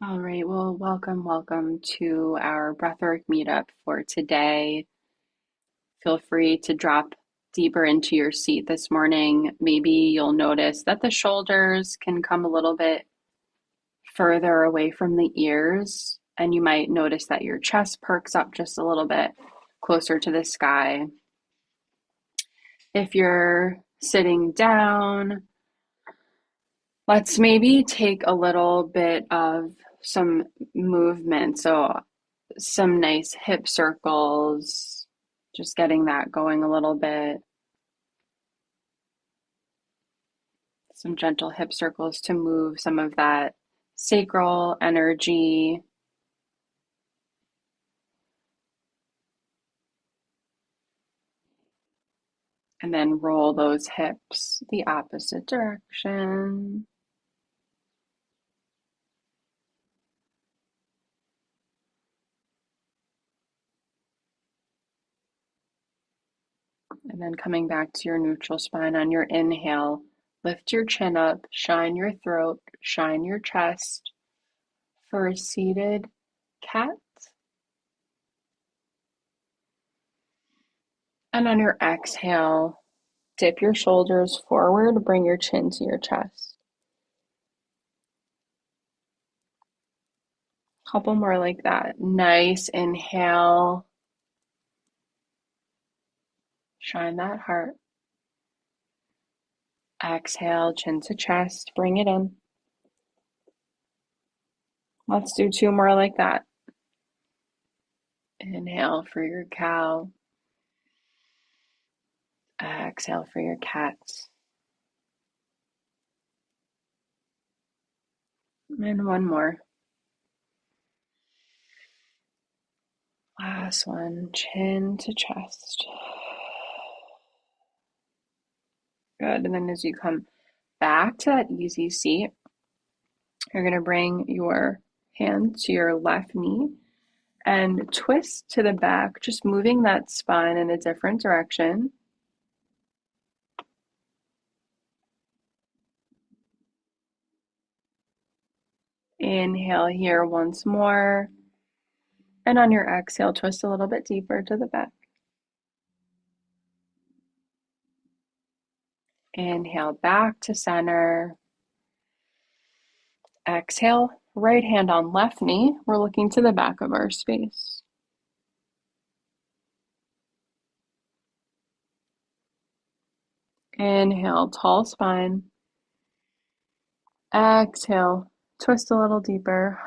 All right, well, welcome to our Breathwork meetup for today. Feel free to drop deeper into your seat this morning. Maybe you'll notice that the shoulders can come a little bit further away from the ears, and you might notice that your chest perks up just a little bit closer to the sky. If you're sitting down, let's maybe take a little bit of some movement. So some nice hip circles, just getting that going a little bit. Some gentle hip circles to move some of that sacral energy. And then roll those hips the opposite direction. And then coming back to your neutral spine on your inhale, lift your chin up, shine your throat, shine your chest for a seated cat. And on your exhale, dip your shoulders forward, bring your chin to your chest. Couple more like that. Nice inhale. Shine that heart. Exhale, chin to chest. Bring it in. Let's do two more like that. Inhale for your cow. Exhale for your cat. And one more. Last one. Chin to chest. Good. And then as you come back to that easy seat, you're going to bring your hand to your left knee and twist to the back, just moving that spine in a different direction. Inhale here once more. And on your exhale, twist a little bit deeper to the back. Inhale back to center. Exhale, right hand on left knee. We're looking to the back of our space. Inhale, tall spine. Exhale, twist a little deeper.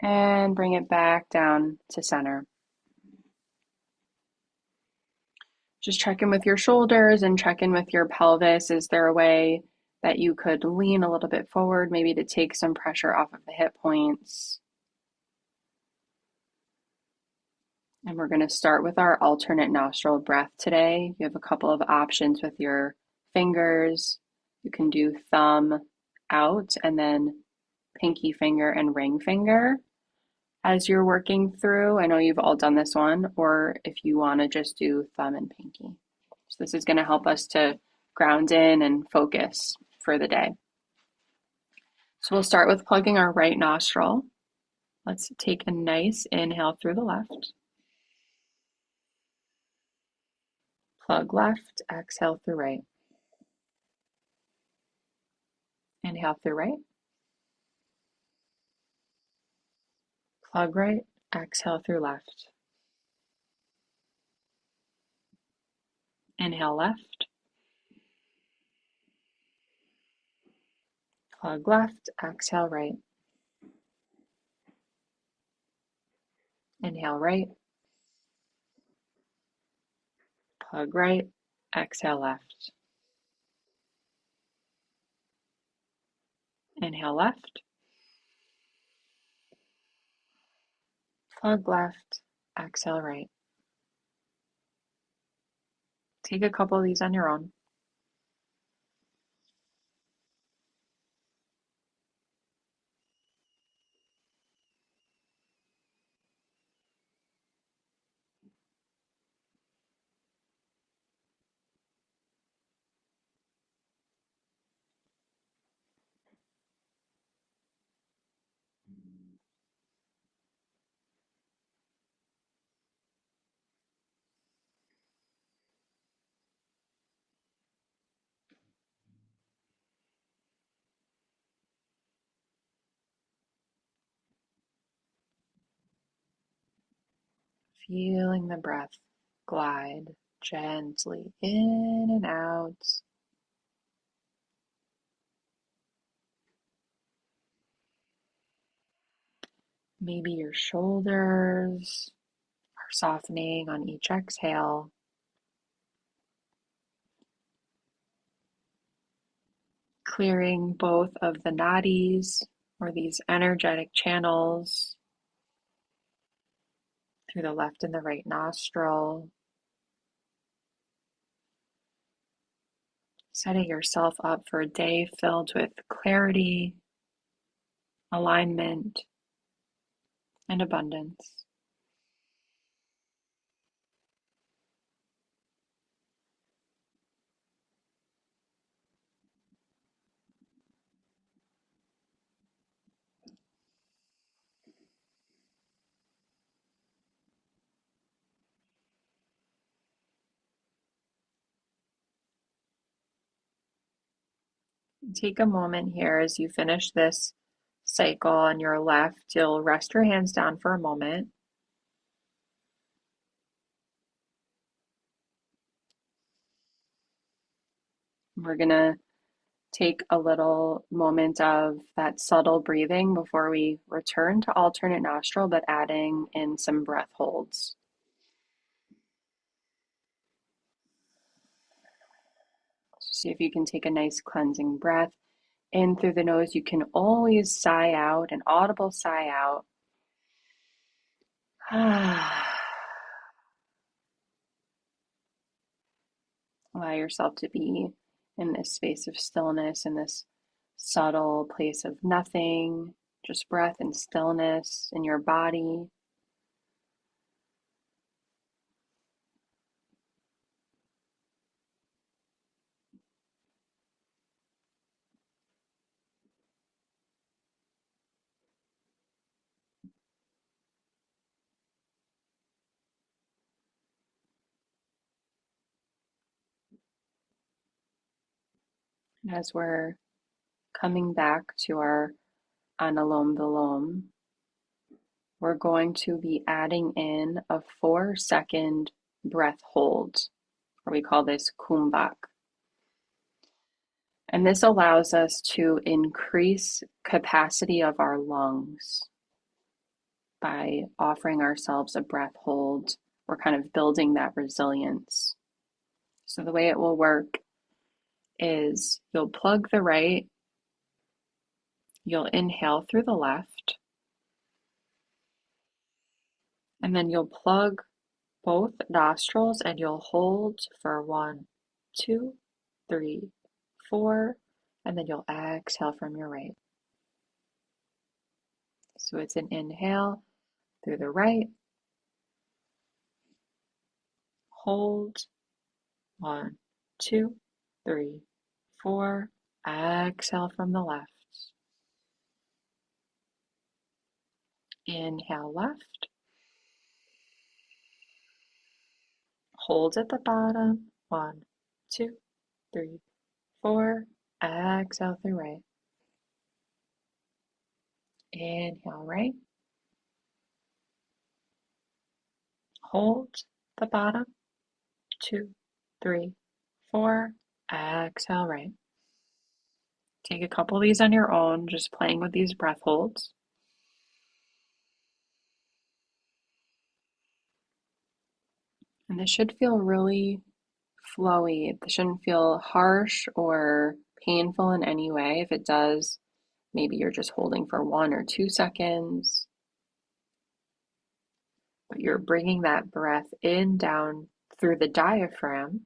And bring it back down to center. Just check in with your shoulders and check in with your pelvis. Is there a way that you could lean a little bit forward, maybe to take some pressure off of the hip points? And we're going to start with our alternate nostril breath today. You have a couple of options with your fingers. You can do thumb out and then pinky finger and ring finger as you're working through. I know you've all done this one, or if you want to just do thumb and pinky. So this is going to help us to ground in and focus for the day. So we'll start with plugging our right nostril. Let's take a nice inhale through the left. Plug left, exhale through right. Inhale through right. Plug right, exhale through left. Inhale left. Plug left, exhale right. Inhale right. Plug right, exhale left. Inhale left. Plug left, exhale right. Take a couple of these on your own. Feeling the breath glide gently in and out. Maybe your shoulders are softening on each exhale, clearing both of the nadis or these energetic channels through the left and the right nostril, setting yourself up for a day filled with clarity, alignment, and abundance. Take a moment here as you finish this cycle on your left. You'll rest your hands down for a moment. We're going to take a little moment of that subtle breathing before we return to alternate nostril, but adding in some breath holds. So see if you can take a nice cleansing breath in through the nose. You can always sigh out, an audible sigh out. Allow yourself to be in this space of stillness, in this subtle place of nothing, just breath and stillness in your body. And as we're coming back to our Anulom Vilom, we're going to be adding in a 4-second breath hold, or we call this kumbhak. And this allows us to increase capacity of our lungs by offering ourselves a breath hold. We're kind of building that resilience. So the way it will work is you'll plug the right, you'll inhale through the left, and then you'll plug both nostrils and you'll hold for 1, 2, 3, 4, and then you'll exhale from your right. So it's an inhale through the right, hold, 1, 2, 3, 4, exhale from the left. Inhale left, hold at the bottom, 1, 2, 3, 4, exhale through right. Inhale right, hold the bottom, 2, 3, 4, exhale right. Take a couple of these on your own, just playing with these breath holds. And this should feel really flowy. It shouldn't feel harsh or painful in any way. If it does, maybe you're just holding for 1 or 2 seconds. But you're bringing that breath in, down through the diaphragm.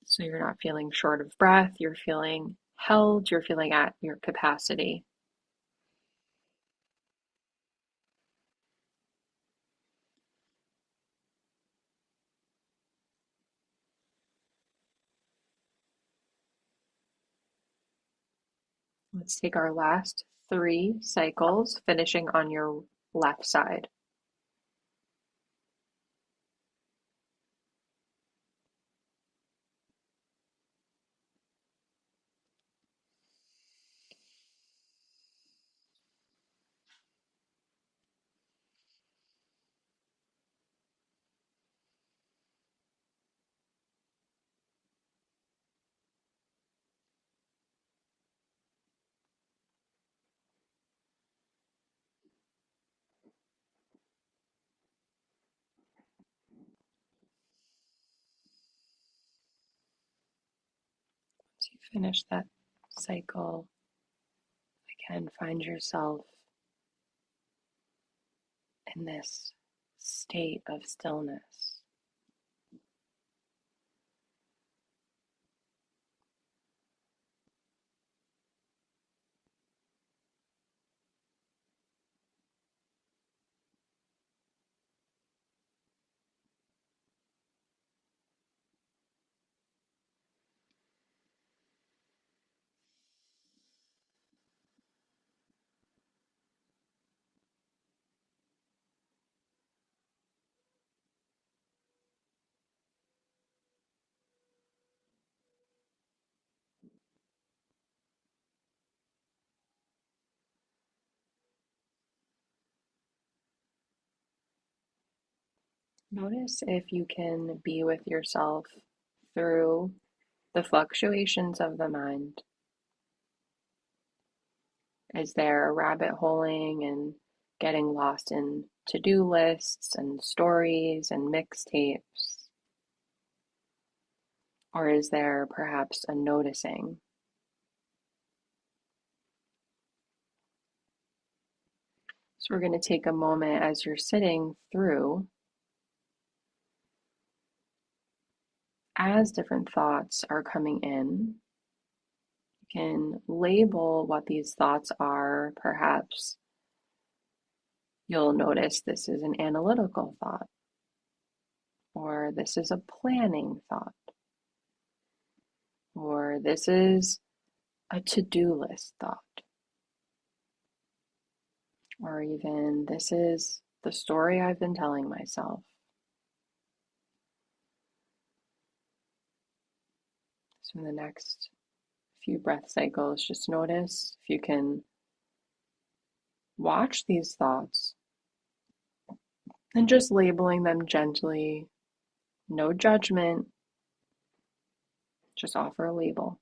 So you're not feeling short of breath, you're feeling held, you're feeling at your capacity. Let's take our last 3 cycles, finishing on your left side. Finish that cycle. Again, find yourself in this state of stillness. Notice if you can be with yourself through the fluctuations of the mind. Is there a rabbit holing and getting lost in to-do lists and stories and mixtapes? Or is there perhaps a noticing? So we're going to take a moment as you're sitting through, as different thoughts are coming in, you can label what these thoughts are. Perhaps you'll notice this is an analytical thought, or this is a planning thought, or this is a to-do list thought, or even this is the story I've been telling myself. So in the next few breath cycles, just notice if you can watch these thoughts and just labeling them gently, no judgment, just offer a label.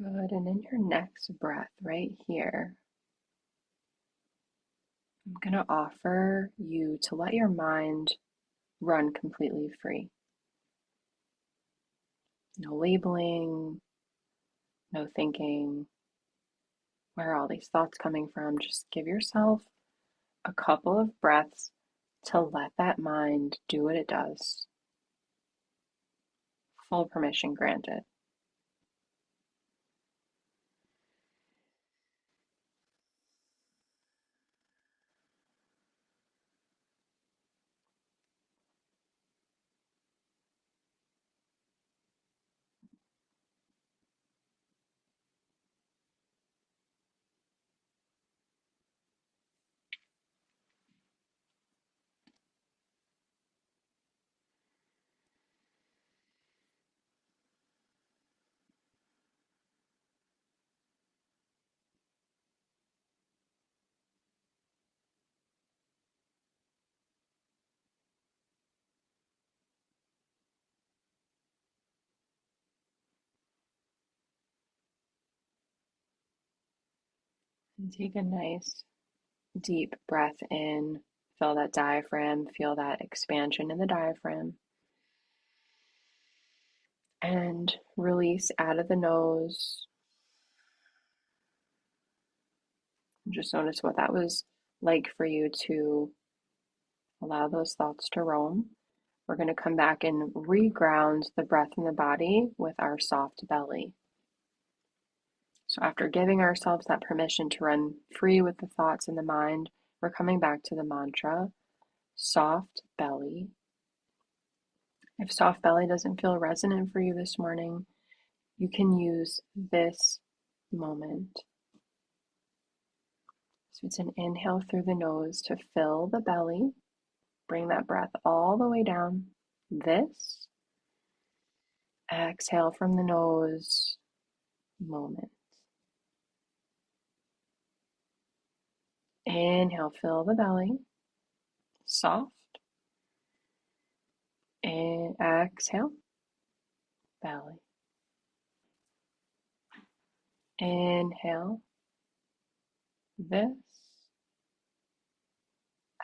Good. And in your next breath, right here, I'm going to offer you to let your mind run completely free. No labeling, no thinking. Where are all these thoughts coming from? Just give yourself a couple of breaths to let that mind do what it does. Full permission granted. And take a nice deep breath in Feel that diaphragm, feel that expansion in the diaphragm. And release out of the nose. Just notice what that was like for you to allow those thoughts to roam. We're going to come back and reground the breath in the body with our soft belly. So after giving ourselves that permission to run free with the thoughts in the mind, we're coming back to the mantra, soft belly. If soft belly doesn't feel resonant for you this morning, you can use this moment. So it's an inhale through the nose to fill the belly. Bring that breath all the way down. This. Exhale from the nose. Moment. Inhale, fill the belly. Soft. And exhale. Belly. Inhale. This.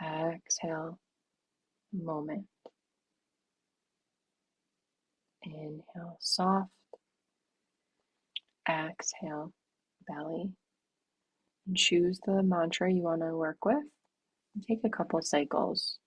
Exhale. Moment. Inhale, soft. Exhale, belly. And choose the mantra you want to work with. And take a couple cycles.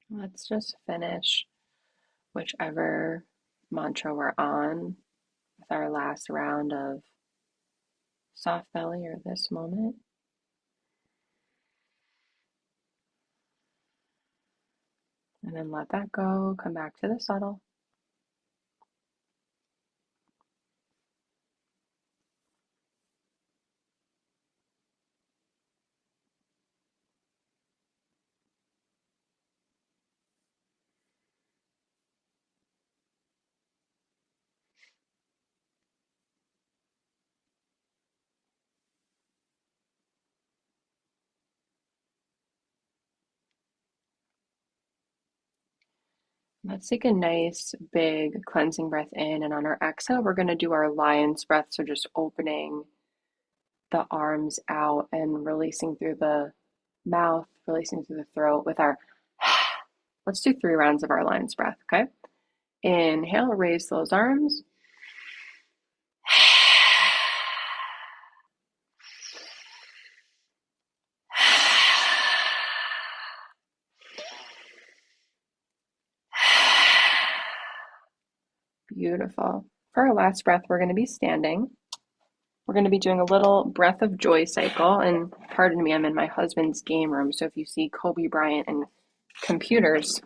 Let's just finish whichever mantra we're on with our last round of soft belly or this moment. And then let that go. Come back to the subtle. Let's take a nice big cleansing breath in, and on our exhale, we're going to do our lion's breath. So just opening the arms out and releasing through the mouth, releasing through the throat with our, let's do 3 rounds of our lion's breath, okay? Inhale, raise those arms. Beautiful. For our last breath, we're going to be standing. We're going to be doing a little breath of joy cycle. And pardon me, I'm in my husband's game room. So if you see Kobe Bryant and computers,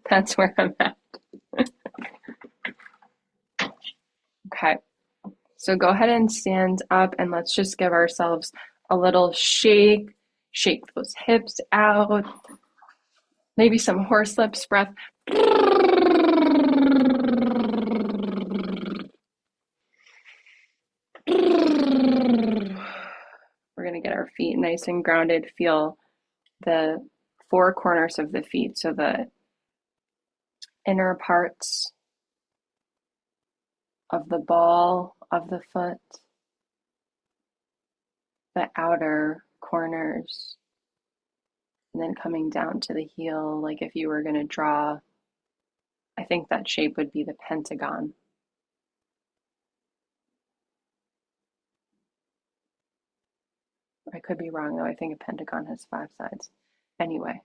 that's where I'm at. Okay. So go ahead and stand up and let's just give ourselves a little shake. Shake those hips out. Maybe some horse lips breath. going to get our feet nice and grounded. Feel the four corners of the feet, so the inner parts of the ball of the foot, the outer corners, and then coming down to the heel, like if you were going to draw, I think that shape would be the pentagon. I could be wrong though. I think a pentagon has 5 sides. Anyway,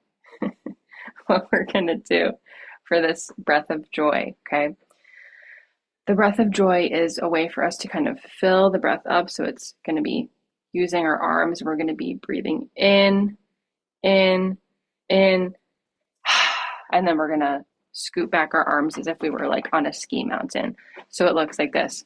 what we're going to do for this breath of joy, okay? The breath of joy is a way for us to kind of fill the breath up. So it's going to be using our arms. We're going to be breathing in, in, in, and then we're going to scoot back our arms as if we were like on a ski mountain. So it looks like this.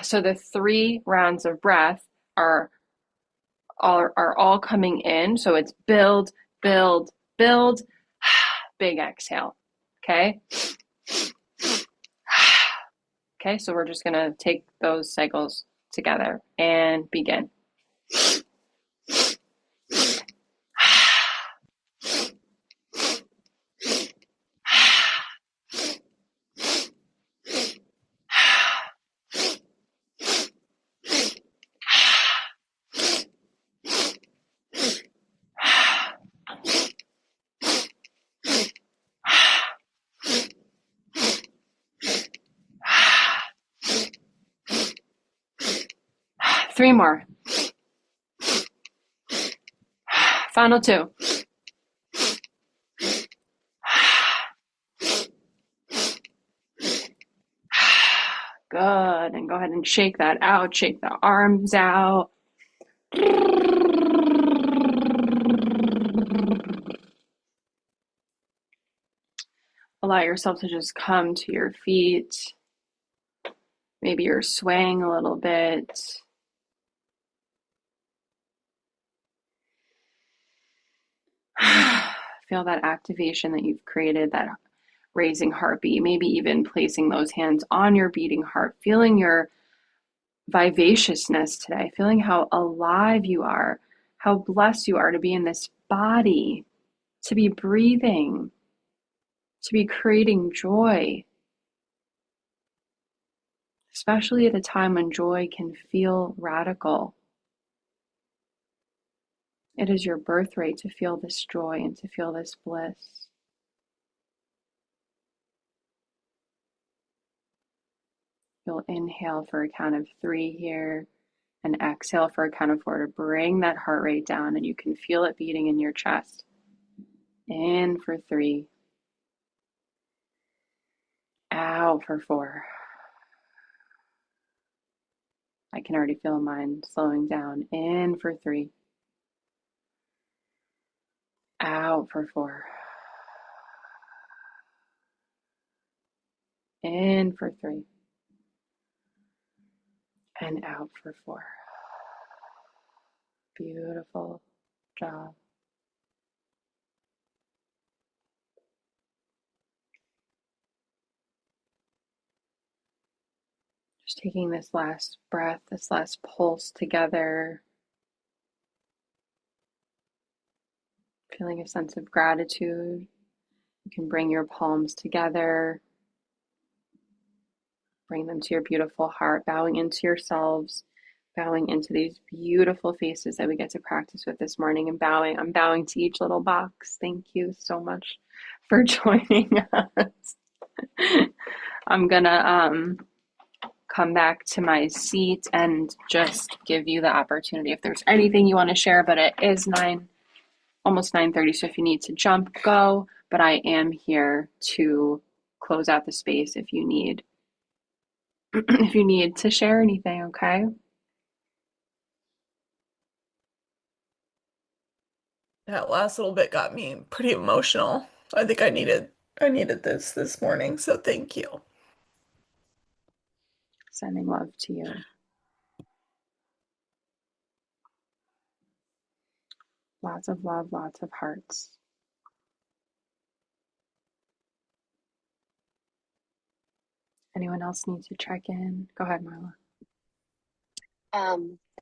So the 3 rounds of breath are all coming in. So it's build, build, build, big exhale. Okay. Okay, so we're just going to take those cycles together and begin. 3 more. Final 2. Good. And go ahead and shake that out. Shake the arms out. Allow yourself to just come to your feet. Maybe you're swaying a little bit. Feel that activation that you've created, that raising heartbeat, maybe even placing those hands on your beating heart, feeling your vivaciousness today, feeling how alive you are, how blessed you are to be in this body, to be breathing, to be creating joy, especially at a time when joy can feel radical. It is your birthright to feel this joy and to feel this bliss. You'll inhale for a count of 3 here and exhale for a count of 4 to bring that heart rate down, and you can feel it beating in your chest. In for 3. Out for 4. I can already feel mine slowing down. In for 3. Out for 4. In for 3. And out for 4. Beautiful job. Just taking this last breath, this last pulse together. Feeling a sense of gratitude. You can bring your palms together. Bring them to your beautiful heart, bowing into yourselves, bowing into these beautiful faces that we get to practice with this morning, and bowing. I'm bowing to each little box. Thank you so much for joining us. I'm gonna come back to my seat and just give you the opportunity if there's anything you want to share, but it is almost 9:30, so if you need to jump, go, but I am here to close out the space if you need if you need to share anything, okay? That last little bit got me pretty emotional. I think I needed this morning, so thank you. Sending love to you. Lots of love, lots of hearts. Anyone else need to check in? Go ahead, Marla.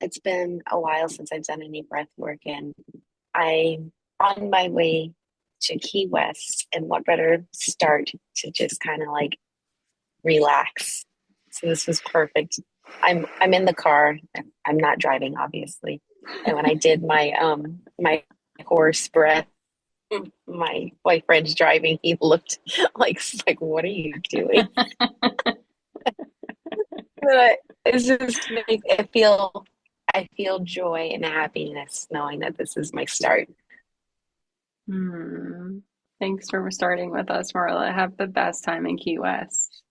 It's been a while since I've done any breath work, and I'm on my way to Key West, and what better start to just kind of like relax. So this was perfect. I'm in the car. I'm not driving, obviously. And when I did my horse breath, my boyfriend's driving. He looked like what are you doing? But it's just makes I feel joy and happiness knowing that this is my start. Hmm. Thanks for starting with us, Marla. Have the best time in Key West.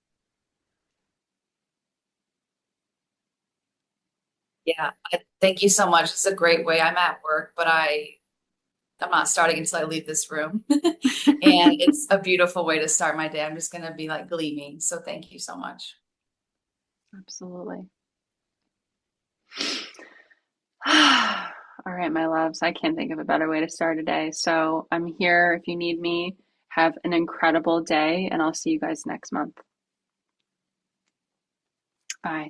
Yeah, thank you so much. It's a great way. I'm at work, but I'm not starting until I leave this room. And it's a beautiful way to start my day. I'm just gonna be like gleaming. So thank you so much. Absolutely. All right, my loves. I can't think of a better way to start a day. So I'm here if you need me. Have an incredible day, and I'll see you guys next month. Bye.